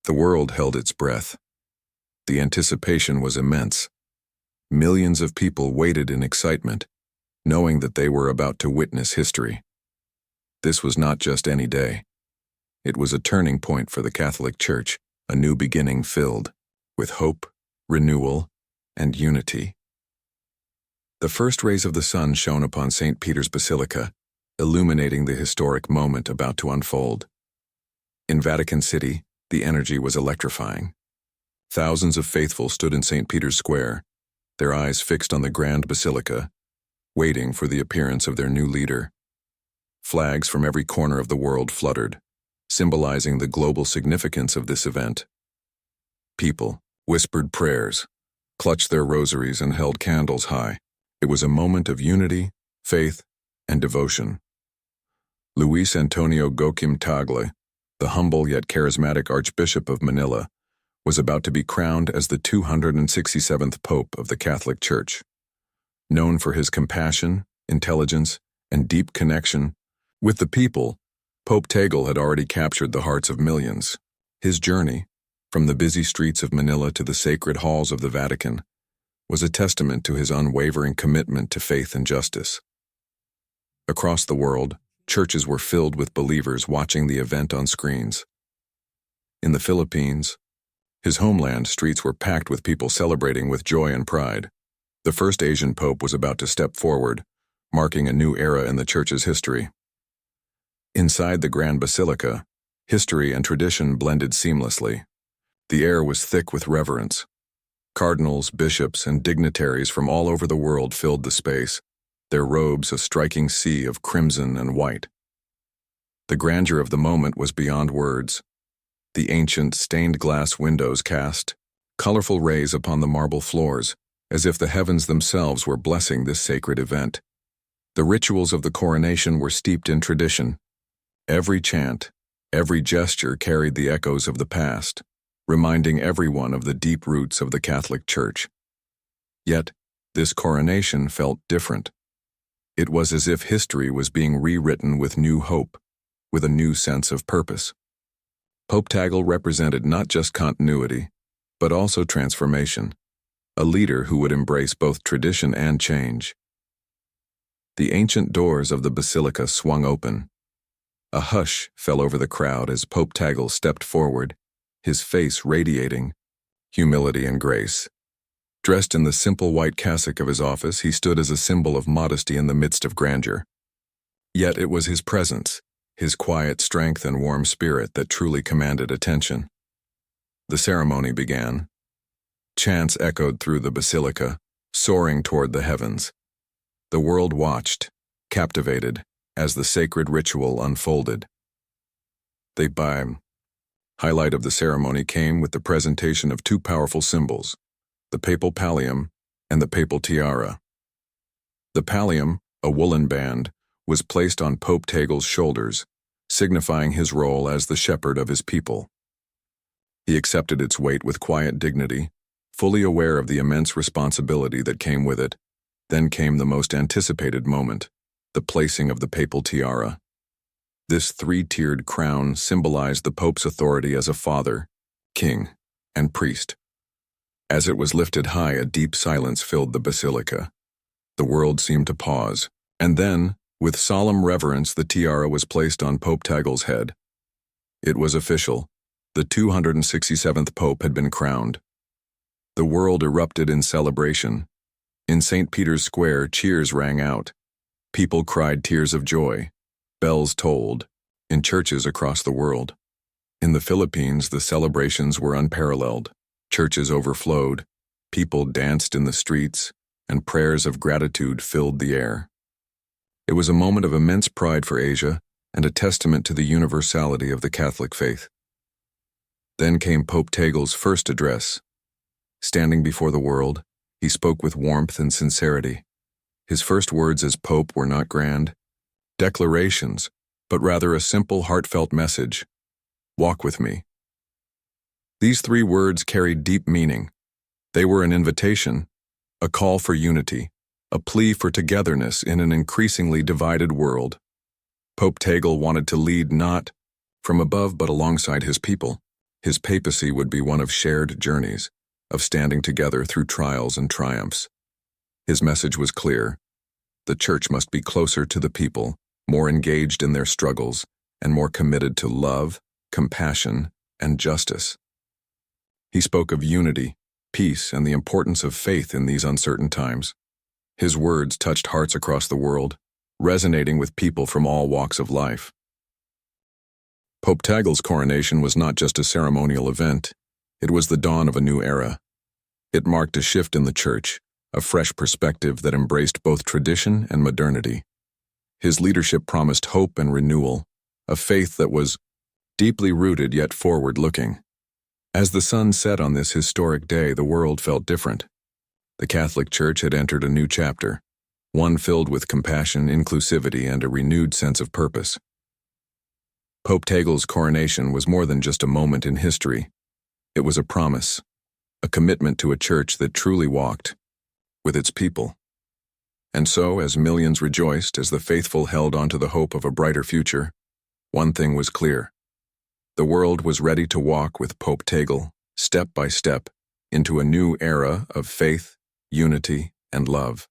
The world held its breath. The anticipation was immense. Millions of people waited in excitement, knowing that they were about to witness history. This was not just any day. It was a turning point for the Catholic Church, a new beginning filled with hope, renewal, and unity. The first rays of the sun shone upon St. Peter's Basilica, illuminating the historic moment about to unfold. In Vatican City, the energy was electrifying. Thousands of faithful stood in St. Peter's Square, their eyes fixed on the grand basilica, waiting for the appearance of their new leader. Flags from every corner of the world fluttered, symbolizing the global significance of this event. People whispered prayers, clutched their rosaries, and held candles high. It was a moment of unity, faith, and devotion. Luis Antonio Gokim Tagle, the humble yet charismatic Archbishop of Manila, was about to be crowned as the 267th Pope of the Catholic Church. Known for his compassion, intelligence, and deep connection with the people, Pope Tagle had already captured the hearts of millions. His journey, from the busy streets of Manila to the sacred halls of the Vatican, was a testament to his unwavering commitment to faith and justice. Across the world, churches were filled with believers watching the event on screens. In the Philippines, his homeland, streets were packed with people celebrating with joy and pride. The first Asian pope was about to step forward, marking a new era in the Church's history. Inside the Grand Basilica, history and tradition blended seamlessly. The air was thick with reverence. Cardinals, bishops, and dignitaries from all over the world filled the space, their robes a striking sea of crimson and white. The grandeur of the moment was beyond words. The ancient, stained glass windows cast colorful rays upon the marble floors, as if the heavens themselves were blessing this sacred event. The rituals of the coronation were steeped in tradition. Every chant, every gesture carried the echoes of the past, reminding everyone of the deep roots of the Catholic Church. Yet, this coronation felt different. It was as if history was being rewritten with new hope, with a new sense of purpose. Pope Tagle represented not just continuity, but also transformation, a leader who would embrace both tradition and change. The ancient doors of the basilica swung open. A hush fell over the crowd as Pope Tagle stepped forward, his face radiating humility and grace. Dressed in the simple white cassock of his office, he stood as a symbol of modesty in the midst of grandeur. Yet it was his presence, his quiet strength and warm spirit that truly commanded attention. The ceremony began. Chants echoed through the basilica, soaring toward the heavens. The world watched, captivated, as the sacred ritual unfolded. The highlight of the ceremony came with the presentation of two powerful symbols, the papal pallium and the papal tiara. The pallium, a woolen band, was placed on Pope Tagle's shoulders, signifying his role as the shepherd of his people. He accepted its weight with quiet dignity, fully aware of the immense responsibility that came with it. Then came the most anticipated moment, the placing of the papal tiara. This three-tiered crown symbolized the Pope's authority as a father, king, and priest. As it was lifted high, a deep silence filled the basilica. The world seemed to pause, and then, with solemn reverence, the tiara was placed on Pope Tagle's head. It was official. The 267th Pope had been crowned. The world erupted in celebration. In St. Peter's Square, cheers rang out. People cried tears of joy. Bells tolled, in churches across the world. In the Philippines, the celebrations were unparalleled. Churches overflowed, people danced in the streets, and prayers of gratitude filled the air. It was a moment of immense pride for Asia and a testament to the universality of the Catholic faith. Then came Pope Tagle's first address. Standing before the world, he spoke with warmth and sincerity. His first words as Pope were not grand declarations, but rather a simple, heartfelt message: "Walk with me." These three words carried deep meaning. They were an invitation, a call for unity, a plea for togetherness in an increasingly divided world. Pope Tagle wanted to lead not from above but alongside his people. His papacy would be one of shared journeys, of standing together through trials and triumphs. His message was clear. The Church must be closer to the people, more engaged in their struggles, and more committed to love, compassion, and justice. He spoke of unity, peace, and the importance of faith in these uncertain times. His words touched hearts across the world, resonating with people from all walks of life. Pope Tagle's coronation was not just a ceremonial event, it was the dawn of a new era. It marked a shift in the Church, a fresh perspective that embraced both tradition and modernity. His leadership promised hope and renewal, a faith that was deeply rooted yet forward-looking. As the sun set on this historic day, the world felt different. The Catholic Church had entered a new chapter, one filled with compassion, inclusivity, and a renewed sense of purpose. Pope Tagle's coronation was more than just a moment in history. It was a promise, a commitment to a church that truly walked with its people. And so, as millions rejoiced, as the faithful held on to the hope of a brighter future, one thing was clear. The world was ready to walk with Pope Tagle, step by step, into a new era of faith, unity, and love.